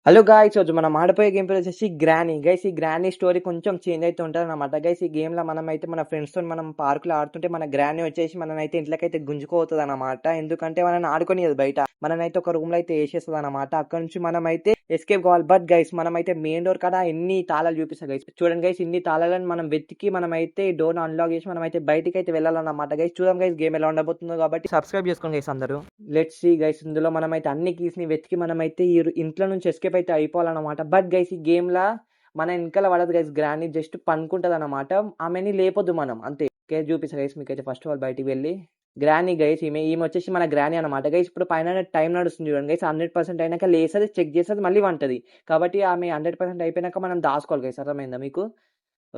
Hello guys, రోజు మనం ఆడబోయే game పేరు వచ్చేసి గ్రానీ. గైస్, ఈ గ్రానీ స్టోరీ కొంచెం చేంజ్ అయితే ఉంటుంది అనమాట. గైస్, ఈ గేమ్లో మనమైతే మన ఫ్రెండ్స్తో మనం పార్కులో ఆడుతుంటే మన గ్రానీ వచ్చేసి మననైతే ఇంట్లోకైతే గుంజుకోతుంది అనమాట. ఎందుకంటే మనని ఆడుకోనియదు బయట, మననైతే ఒక రూమ్లో అయితే వేసేస్తుంది అనమాట. అక్కడ నుంచి మనమైతే ఎస్కేప్ కావాలి. బట్ గైస్, మనమైతే మెయిన్ డోర్ కదా ఎన్ని తాళాలు చూపిస్తాయి గైస్. చూడండి గైస్, ఇన్ని తాళాలను మనం వెతికి మనమైతే డోర్ అన్లాక్ చేసి మనమైతే బయటికి అయితే వెళ్ళాలన్నమాట. గైస్, చూద్దాం గైస్ గేమ్ ఎలా ఉండబోతుందో. కాబట్టి సబ్స్క్రైబ్ చేసుకోండి గైస్ అందరూ. లెట్స్ సీ గైస్, ఇందులో మనమైతే అన్ని కీస్ని వెతికి మనమైతే ఈ ఇంట్లో నుంచి ఎస్కేప్ అయితే అయిపోవాలన్నమాట. బట్ గైస్, ఈ గేమ్లా మన వెనకాల పడదు గైస్. గ్రానీ జస్ట్ పనుకుంటుంది అనమాట. ఆమెని లేపొద్దు మనం, అంతే. చూపిస్తా గైస్ మీకైతే. ఫస్ట్ ఆఫ్ ఆల్ బయటికి వెళ్ళి గ్రానీ గైస్, ఈమె వచ్చేసి మన గ్రానీ అనమాట. గైస్, ఇప్పుడు పైన టైం నడుస్తుంది చూడండి గైస్. 100% అయినాక లేస్తుంది, చెక్ చేస్తుంది, మళ్ళీ వంటది. కాబట్టి ఆమె 100% అయిపోయినాక మనం దాచుకోవాలి గైస్. అర్థమైందా మీకు?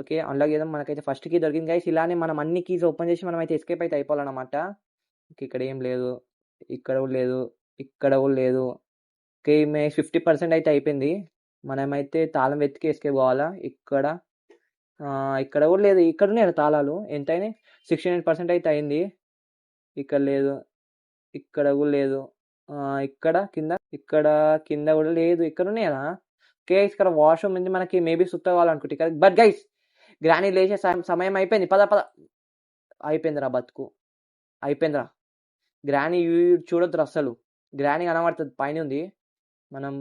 ఓకే, అన్లాక్ చేద్దాం. మనకైతే ఫస్ట్ కీ దొరికింది గైస్. ఇలానే మనం అన్ని కీస్ ఓపెన్ చేసి మనం అయితే ఎస్కేప్ అయితే అయిపోవాలన్నమాట. ఇక్కడ ఏం లేదు, ఇక్కడ కూడా లేదు, ఇక్కడ కూడా లేదు. ఓకే, ఈమె 50% అయితే అయిపోయింది. మనమైతే తాళం వెతికి ఎస్కేప్ పోవాలా. ఇక్కడ ఇక్కడ కూడా లేదు. ఇక్కడ ఉన్నాయి తాళాలు. ఎంతైనా 69% అయితే అయింది. ఇక్కడ లేదు, ఇక్కడ కూడా లేదు. ఇక్కడ కింద కూడా లేదు. ఇక్కడ ఉన్నాయా? ఓకే, ఇక్కడ వాష్రూమ్ ఉంది. మనకి మేబీ సుత్త కావాలనుకుంటే ఇక్కడ. బట్ గైస్, గ్రానీ లేచే సమయం అయిపోయింది. పద పద. అయిపోయిందిరా బతుకు, అయిపోయిందిరా. గ్రానీ చూడొద్దు అస్సలు. గ్రానీ కనబడుతుంది, పైన ఉంది. మనం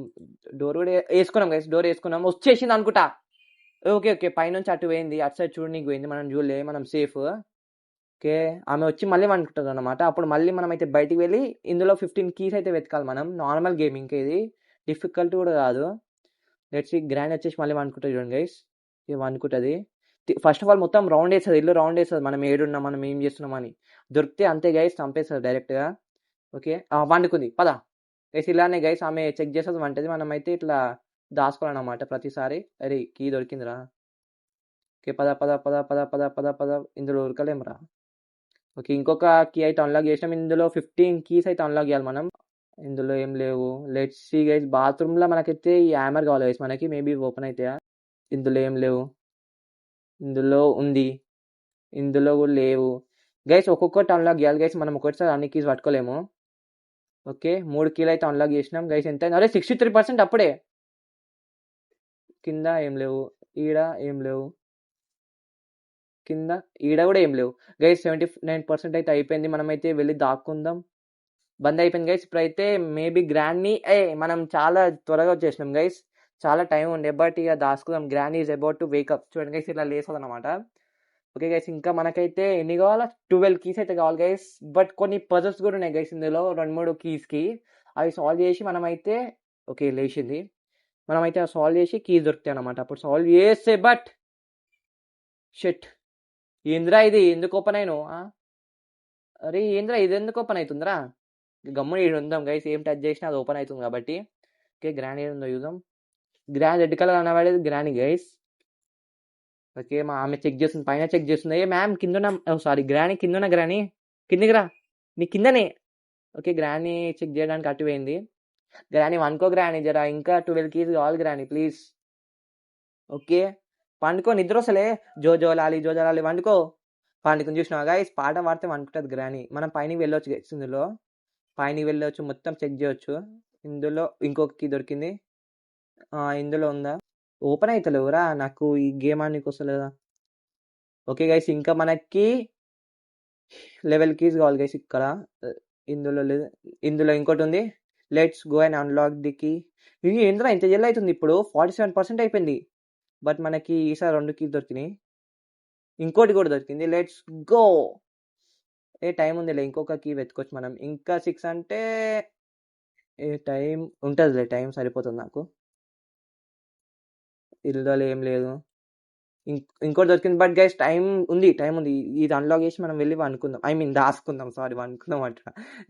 డోర్ కూడా వేసుకున్నాం గైస్. డోర్ వేసుకున్నాం, వచ్చేసింది అనుకుంటా. ఓకే ఓకే, పైనుంచి అటు పోయింది, అటు సైడ్ చూడనీకి పోయింది. మనం చూడలే, మనం సేఫ్. ఓకే, ఆమె వచ్చి మళ్ళీ అనుకుంటుంది అనమాట. అప్పుడు మళ్ళీ మనం అయితే బయటికి వెళ్ళి ఇందులో 15 కీస్ అయితే వెతకాలి మనం. నార్మల్ గేమింగ్ ఇది, డిఫికల్ట్ కూడా కాదు. లెట్స్ గ్రాండ్ వచ్చేసి మళ్ళీ అనుకుంటుంది చూడండి గైస్. ఇది అనుకుంటుంది. ఫస్ట్ ఆఫ్ ఆల్ మొత్తం రౌండ్ వేస్తుంది, ఇల్లు రౌండ్ వేస్తుంది. మనం ఏడున్నాం, మనం ఏం చేస్తున్నాం అని. దొరికితే అంతే గైస్, చంపేస్తుంది డైరెక్ట్గా. ఓకే, వండుకుంది, పద గైస్. ఇలానే గైస్ ఆమె చెక్ చేసేది వంటది. మనమైతే ఇట్లా దాచుకోవాలన్నమాట ప్రతిసారి. అరే, కీ దొరికిందిరా. ఓకే, పద పద పద పద పద పద పద. ఇందులో ఉరకలేమురా. ఓకే, ఇంకొక కీ అయితే అన్లాక్ చేసినాం. ఇందులో 15 కీస్ అయితే అన్లాక్ చేయాలి మనం. ఇందులో ఏం లేవు. లెట్స్ సీ గైస్, బాత్రూంలో మనకైతే ఈ హ్యామర్ కావాలి గైస్ మనకి. మేబీ ఓపెన్ అవుతాయా? ఇందులో ఏం లేవు. ఇందులో ఉంది, ఇందులో కూడా లేవు గైస్. ఒక్కొక్కటి అన్లాక్ చేయాలి గైస్. మనం ఒకటిసారి అన్ని కీస్ పట్టుకోలేము. ఓకే, 3 కీలు అయితే అన్లాక్ చేసినాం గైస్. ఎంత? అరే 63% అప్పుడే. కింద ఏం లేవు, ఈడ ఏం లేవు, కింద ఈడ కూడా ఏం లేవు గైస్. 79% అయితే అయిపోయింది. మనమైతే వెళ్ళి దాక్కుందాం. బంద్ అయిపోయింది గైస్. ఇప్పుడైతే మేబీ గ్రాండ్ని మనం చాలా త్వరగా వచ్చేసినాం గైస్. చాలా టైం ఉండే, బట్ ఇక దాచుకుందాం. Grand is about to wake up. చూడండి గైస్, ఇలా లేస్తుంది అనమాట. ఓకే గైస్, ఇంకా మనకైతే ఎన్ని కావాలా? 12 కీస్ అయితే కావాలి గైస్. బట్ కొన్ని పజల్స్ కూడా ఉన్నాయి గైస్ ఇందులో, 2-3 కీస్కి. అవి సాల్వ్ చేసి మనమైతే, ఓకే లేచింది, మనమైతే సాల్వ్ చేసి కీస్ దొరుకుతాయి అనమాట. అప్పుడు సాల్వ్ చేస్తే, బట్ షెట్, ఏంద్రా ఇది ఎందుకు ఓపెన్ అయినో? అరే ఏంద్రా ఇది ఎందుకు ఓపెన్ అవుతుందిరా? గమ్మున ఈడు ఉందాం గైస్. ఏం టచ్ చేసినా అది ఓపెన్ అవుతుంది కాబట్టి. ఓకే, గ్రాండ్ ఏదో చూద్దాం. గ్రాండ్ రెడ్ కలర్ అనబడేది గ్రాండ్ గైస్. ఓకే, మా ఆమె చెక్ చేస్తుంది, పైన చెక్ చేస్తుంది. ఏ మ్యామ్ కింద, సారీ గ్రానీ కింద, గ్రానీ కిందికి రా, నీ కిందనే. ఓకే, గ్రానీ చెక్ చేయడానికి అటు పోయింది. గ్రానీ వనుకో, గ్రానీ జరా ఇంకా 12 కీస్ కావాలి గ్రానీ ప్లీజ్. ఓకే, పండుకో, నిద్ర వస్తలే. జోజోలాలి జోజోలాలి, వండుకో. పండుకొని చూసినావా గైస్, పాట పాడితే వండుకుంటుంది గ్రానీ. మనం పైనకి వెళ్ళొచ్చు గైస్. ఇందులో పైనకి వెళ్ళొచ్చు, మొత్తం చెక్ చేయొచ్చు. ఇందులో ఇంకొక కీ దొరికింది. ఇందులో ఉందా? ఓపెన్ అవుతలేవురా నాకు ఈ గేమ్ ఆనికి వస్తలేదా? ఓకే గైస్, ఇంకా మనకి 11 కీస్ కావాలి గైస్. ఇక్కడ ఇందులో లేదు, ఇందులో ఇంకోటి ఉంది. Let's go and unlock the key. ఇది ఏంద్రా ఇంత జల్ అవుతుంది? ఇప్పుడు 47% అయిపోయింది. బట్ మనకి ఈసారి 2 కీస్ దొరికినాయి, ఇంకోటి కూడా దొరికింది. Let's go. టైం ఉందిలే, ఇంకొక కీ వెతుకోవచ్చు మనం. ఇంకా 6 అంటే టైం ఉంటుందిలే, టైం సరిపోతుంది నాకు. ఇందులో ఏం లేదు. ఇంకోటి దొరికింది. బట్ గైస్ టైం ఉంది, టైం ఉంది. ఇది అన్లాక్ చేసి మనం వెళ్ళి అనుకుందాం. ఐ మీన్ దాసుకుందాం, సారీ అనుకుందాం అంట.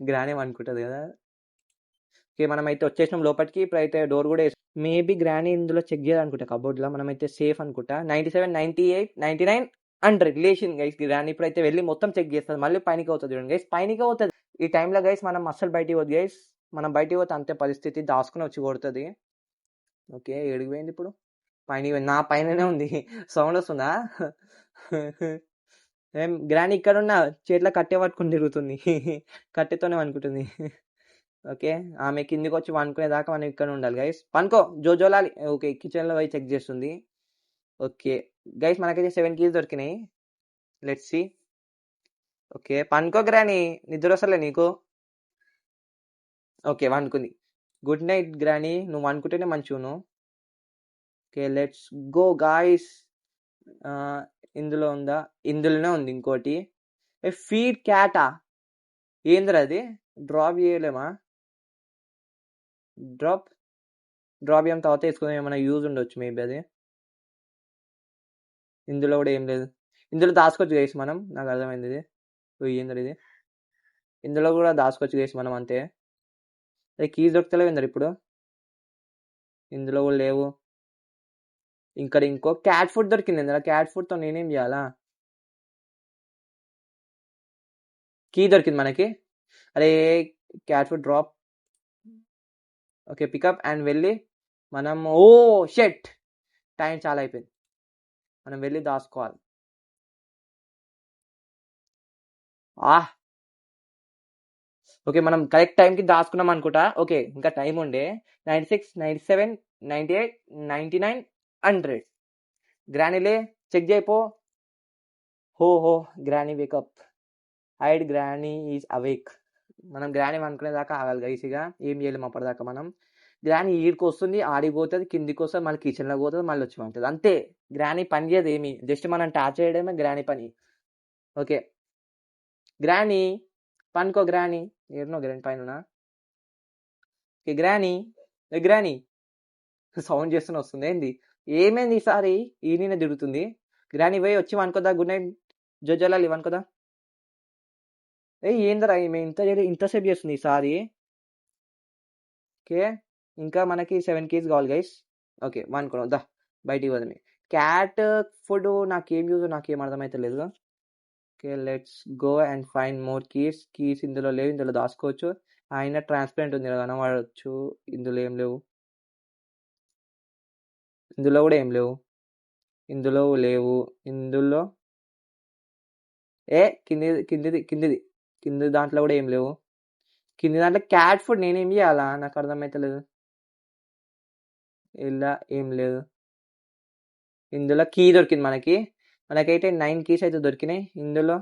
గ్రానీ అనుకుంటుంది కదా. ఓకే, మనమైతే వచ్చేసినాం లోపలికి. ఇప్పుడైతే డోర్ కూడా మేబీ గ్రానీ ఇందులో చెక్ చేయాలనుకుంటా కబోర్డ్లో. మనమైతే సేఫ్ అనుకుంటా. 97, 98, 99, 100 రిలేషన్ గైస్. గ్రానీ ఇప్పుడైతే వెళ్ళి మొత్తం చెక్ చేస్తుంది. మళ్ళీ పైనకి అవుతుంది చూడండి గైస్, పైనకి అవుతుంది. ఈ టైంలో గైస్ మనం అస్సలు బయటికి పోదు గైస్. మనం బయటికి పోతే అంతే పరిస్థితి, దాసుకుని వచ్చి కొడుతుంది. ఓకే, ఏడిగిపోయింది ఇప్పుడు? పైన, నా పైననే ఉంది. సౌండ్ వస్తుందా? ఏం గ్రానీ ఇక్కడ ఉన్న చేతిలో కట్టె పట్టుకుని తిరుగుతుంది. కట్టెతోనే అనుకుంటుంది. ఓకే. ఆమె కిందికొచ్చి పండుకునేదాకా మనం ఇక్కడ ఉండాలి గైస్. పనుకో జోలాలి. ఓకే. కిచెన్‌లో పోయి చెక్ చేస్తుంది. ఓకే. గైస్ మనకైతే 7 కీస్ దొరికినాయి. Let's see. ఓకే. పనుకో గ్రాని. నిద్రొస్తలే నీకు? ఓకే. పండుకుంది. Good night granny. నువ్వు పండుకుంటేనే మంచిగున్నావు. ఓకే. Let's go guys. ఇందులో ఉందా? ఇందులోనే ఉంది ఇంకోటి. ఫీడ్ క్యాటా? ఏందిరా అది? డ్రాప్ చేయలేమా? డ్రాప్ చేయం తర్వాత వేసుకుని ఏమైనా యూజ్ ఉండొచ్చు మేబీ అది. ఇందులో కూడా ఏం లేదు. ఇందులో దాచుకోవచ్చు గైస్ మనం. నాకు అర్థమైంది ఇది. ఏంది ఇది? ఇందులో కూడా దాచుకోవచ్చు గైస్ మనం అంతే. కీస్ దొరుకుతలేవు ఏందరు ఇప్పుడు? ఇందులో కూడా లేవు. ఇక్కడ ఇంకో క్యాట్ ఫుడ్ దొరికింది. ఇందులో క్యాట్ ఫుడ్తో నేనేం చేయాలా? కీ దొరికింది మనకి. అరే cat food drop. Okay. Pick up and వెళ్ళి మనం ఓ షెట్ టైం చాలా అయిపోయింది. మనం వెళ్ళి దాచుకోవాలి. ఓకే. మనం కరెక్ట్ టైంకి దాచుకున్నాం అనుకుంటా. ఓకే. ఇంకా టైం ఉండే 96, 97, 98, 99, 100. గ్రానీలే చెక్ చేయపో. హో granny wake up. Hide granny is awake. మనం గ్రానీ అనుకునేదాకా ఆగాలి గైసిగా. ఏం చేయలేము అప్పటిదాకా మనం. గ్రానీ ఈడికి వస్తుంది, ఆడిపోతుంది, కిందికి వస్తుంది, మళ్ళీ కిచెన్లోకి పోతుంది, మళ్ళీ వచ్చి ఉంటుంది అంతే. గ్రానీ పని చేయదు ఏమి. జస్ట్ మనం టాచ్ చేయడమే గ్రానీ పని. ఓకే. గ్రానీ పనుకో. గ్రానీ ఏడునో గ్రానీ పైన. ఓకే. గ్రానీ సౌండ్ చేస్తూనే వస్తుంది. ఏంది? ఏమైంది ఈసారి? ఈయన తిరుగుతుంది. గ్రానీ పోయి వచ్చి అనుకోదా. Good night జోజోలాలి అనుకోదా. ఏందరా ఈమె ఇంతసేపు చేస్తుంది ఈసారి? ఓకే. ఇంకా మనకి 7 కీస్ కావాలి గైస్. ఓకే. అనుకున్నాం దా బయటికి పోదాం. క్యాట్ ఫుడ్ నాకేం యూజ్ నాకేం అర్థమైతే లేదు. Okay. Let's go and find more keys ఇందులో లేవు. ఇందులో దాచుకోవచ్చు. ఆయన ట్రాన్స్పరెంట్ ఉంది కదా, కనబడవచ్చు. ఇందులో ఏం లేవు. ఇందులో కూడా ఏం లేవు. ఇందులో లేవు. ఇందులో కింది దాంట్లో కూడా ఏం లేవు. కింది దాంట్లో క్యాట్ ఫుడ్ నేనేం చేయాలా? నాకు అర్థమైతలేదు. ఇలా ఏం లేదు. ఇందులో కీ దొరికింది మనకైతే 9 కీస్ అయితే దొరికినాయి. ఇందులో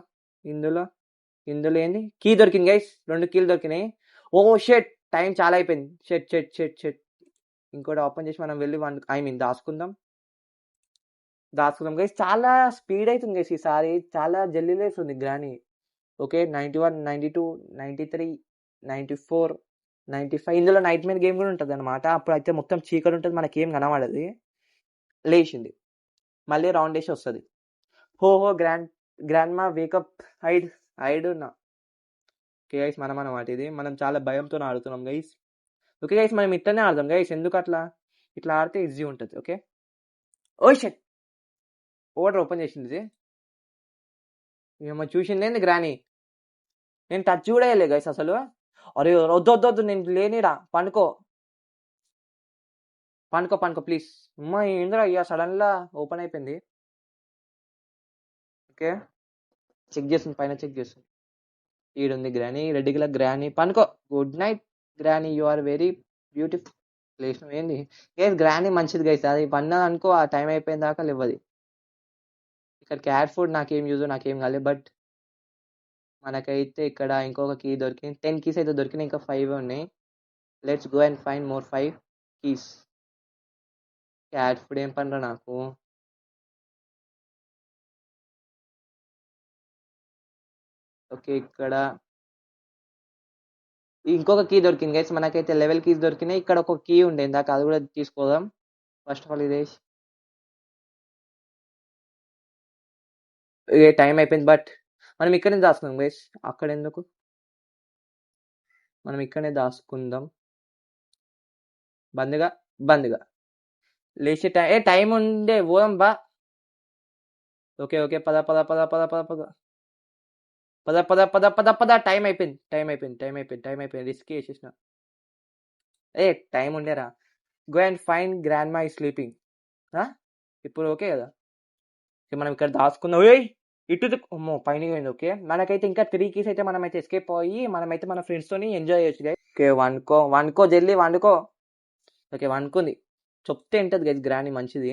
ఏంది? కీ దొరికింది గైస్. 2 కీలు దొరికినాయి. ఓ షెట్ టైం చాలా అయిపోయింది. షెట్. ఇంకోటి ఓపెన్ చేసి మనం వెళ్ళి దాచుకుందాం గైస్. చాలా స్పీడ్ అవుతుంది గైస్ ఈసారి. చాలా జల్దీ లేస్తుంది గ్రానీ. ఓకే. 91, 92, 93, 94, 95. ఇందులో నైట్ మేర్ గేమ్ కూడా ఉంటుంది అనమాట. అప్పుడు అయితే మొత్తం చీకటి ఉంటుంది, మనకేం కనబడది. లేచింది. మళ్ళీ రౌండ్ వేసి వస్తుంది. హో గ్రాండ్ మా వేకప్. హైడ్ నా. ఓకే గైస్ మనం అన్నమాట ఇది. మనం చాలా భయంతో ఆడుతున్నాం గైస్. ఓకే గైస్ మనం ఇట్లనే ఆడదాం గైస్. ఎందుకు అట్లా? ఇట్లా ఆడితే ఈజీ ఉంటుంది. ఓకే. ఓ షెట్ ఓటర్ ఓపెన్ చేసింది ఇది. ఏమో చూసింది ఏంది గ్రానీ? నేను టచ్ కూడా వేయలే గైస్ అసలు. అరే వద్దు నేను లేనిరా. పనుకో ప్లీజ్. అమ్మా ఏంద్రా ఇక సడన్ గా ఓపెన్ అయిపోయింది. ఓకే. పైన చెక్ చేస్తుంది. ఈడుంది గ్రానీ. Red colour granny. పనుకో. Good night granny. You are very beautiful. లేచిన ఏంది గైస్? గ్రానీ మంచిది గైస్. అది పన్నా అనుకో ఆ టైం అయిపోయిన దాకా లేవది. ఇక్కడ క్యాట్ ఫుడ్ నాకేం యూజ్ నాకేం కాలేదు. బట్ మనకైతే ఇక్కడ ఇంకొక కీ దొరికింది. 10 కీస్ అయితే దొరికినాయి. ఇంకా 5 ఉన్నాయి. Let's go and find more 5 keys. Cat food ఏం పనిరా నాకు? ఓకే. ఇక్కడ ఇంకొక కీ దొరికింది గైస్. మనకైతే లెవెల్ కీస్ దొరికినాయి. ఇక్కడ ఒక కీ ఉండే ఇందాక, అది కూడా తీసుకోదాం. ఫస్ట్ ఆఫ్ ఆల్ ఇదే టైం అయిపోయింది. బట్ మనం ఇక్కడనే దాచుకుందాం గైస్. అక్కడ ఎందుకు? మనం ఇక్కడనే దాచుకుందాం. బందిగా లేచే టైం ఉండే పోదాం బా. ఓకే. పద. టైం అయిపోయింది. రిస్క్ చేసేసిన. టైం ఉండేరా. Go and find grandma sleeping. ఇప్పుడు ఓకే కదా? మనం ఇక్కడ దాచుకుందాం. ఇటు అమ్మో పైన పోయింది. ఓకే. మనకైతే ఇంకా 3 కీస్ అయితే మనమైతే ఎస్కేప్ అయ్యి మనమైతే మన ఫ్రెండ్స్ తోని ఎంజాయ్ చేయొచ్చు. ఓకే. వండుకో జల్దీ వండుకో. ఓకే. వండుకుంది. చెప్తే వింటది గైస్ గ్రానీ మంచిది.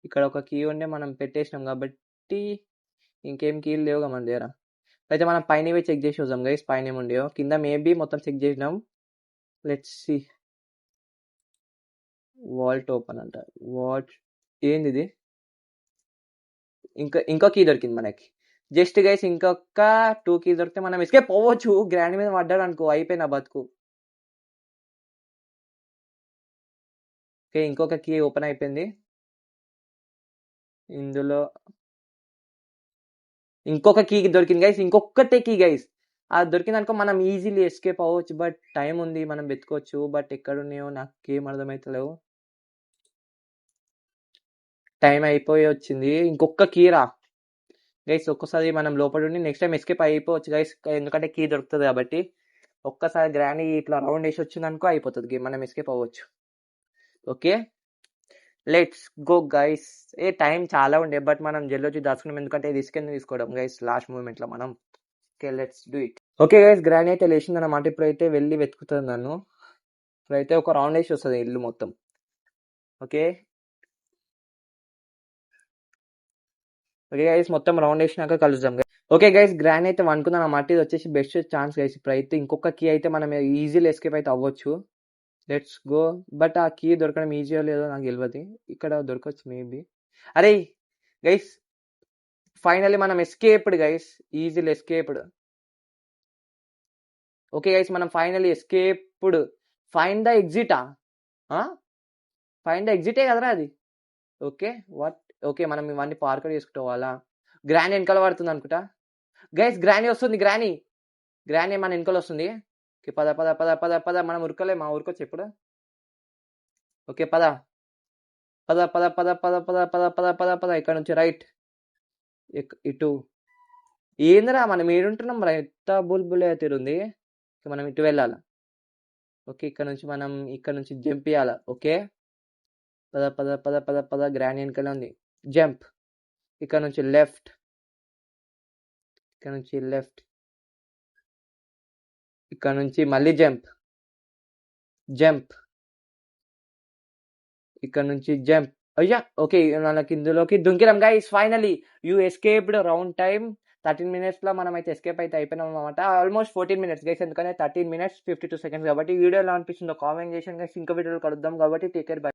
ఇక్కడ ఒక కీ ఉండే మనం పెట్టేసినాం కాబట్టి ఇంకేం కీలు లేవుగా మన దగ్గర. అయితే మనం పైనవి చెక్ చేసి చూద్దాం గైస్ పైన ఏముండేయో. కింద మేబీ మొత్తం చెక్ చేసినాం. Let's see. వాల్ట్ ఓపెన్ అంట. వాట్ ఏంది ఇది? ఇంకో కీ దొరికింది మనకి. జస్ట్ గైస్ ఇంకొక 2 కీ దొరికితే మనం ఎస్కేప్ అవ్వచ్చు. గ్రాండ్ మీద పడ్డాడు అనుకో అయిపోయిన బతుకు. ఓకే. ఇంకొక కీ ఓపెన్ అయిపోయింది. ఇందులో ఇంకొక కీ దొరికింది గైస్. ఇంకొకటే key guys. అది దొరికింది అనుకో మనం ఈజీలీ ఎస్కేప్ అవ్వచ్చు. బట్ టైం ఉంది మనం వెతుకోవచ్చు. బట్ ఎక్కడున్నాయో నాకేం అర్థమైతలేవు. టైం అయిపోయి వచ్చింది. ఇంకొక కీ రా గైస్. ఒక్కసారి మనం లోపల ఉండి నెక్స్ట్ టైం ఎస్కేప్ అయిపోవచ్చు గైస్. ఎందుకంటే కీ దొరుకుతుంది కాబట్టి. ఒక్కసారి గ్రానీ ఇట్లా రౌండ్ వేసి వచ్చింది అనుకో అయిపోతుంది గేమ్. మనం ఎస్కేప్ అవ్వచ్చు. Okay. Let's go guys. Time చాలా ఉండే బట్ మనం జల్లోచి దాచుకున్నాం. ఎందుకంటే రిస్క్ ఎందుకు తీసుకోవడం గైస్ లాస్ట్ మూమెంట్ లో మనం. Okay let's do it. Okay guys granny అయితే లేచింది అన్నమాట. ఇప్పుడైతే వెళ్ళి వెతుకుతుంది నన్ను. ఇప్పుడైతే ఒక రౌండ్ వేసి వస్తుంది ఇల్లు మొత్తం. ఓకే. ఓకే గైస్ మొత్తం రౌండ్ వేసినాక కలుద్దాం గైస్. ఓకే గైస్ గ్రానీ అయితే అనుకుందాం అన్నమాట. ఇది వచ్చేసి బెస్ట్ ఛాన్స్ గైస్. ఇప్పుడైతే ఇంకొక కీ అయితే మనం ఈజీలీ ఎస్కేప్ అయితే అవ్వచ్చు. Let's go. బట్ ఆ కీ దొరకడం ఈజీయో లేదో నాకు తెలియదు. ఇక్కడ దొరకవచ్చు మేబీ. అరే గైస్ ఫైనల్లీ మనం escaped guys. Easily escaped. Okay guys మనం ఫైనల్లీ ఎస్కేప్డ్. ఫైండ్ ద ఎగ్జిటా? ఫైండ్ ద ఎగ్జిటే కదరా అది. Okay what. ఓకే మనం ఇవన్నీ పార్కర్ చేసుకోవాలా? గ్రానీ వెనకాల పడుతుంది అనుకుంటా గైస్. గ్రానీ వస్తుంది. గ్రానీ మన వెనకాల వస్తుంది. ఓకే పద పద పద పద పద. మనం ఉరకలే మా ఊరికొచ్చి ఎప్పుడు. ఓకే పద పద పద పద పద పద పద పద పద పద. ఇక్కడ నుంచి రైట్ ఇటు. ఏందిరా మనం ఏడుంటున్నాం రా? ఎంత బుల్బులే తిరుంది. మనం ఇటు వెళ్ళాలి. ఓకే ఇక్కడ నుంచి జంప్ చేయాలి. ఓకే పద పద పద పద పద. గ్రానీ వెనకాల ఉంది. జంప్. ఇక్కడ నుంచి లెఫ్ట్. ఇక్కడ నుంచి మళ్ళీ జంప్. ఇక్కడ నుంచి జంప్. అయ్యా ఓకే మనకి ఇందులోకి దుంకినాం guys. Finally you escaped. Round time 13 minutes లో మనం అయితే ఎస్కేప్ అయితే అయిపోయినాం అనమాట. Almost 14 minutes guys. ఎందుకంటే 13 minutes 52 seconds కాబట్టి. వీడియో ఎలా అనిపిస్తుందో కామెంట్ చేసాను గైస్. ఇంకో వీడియోలో కలుద్దాం కాబట్టి టేక్ కేర్ బై.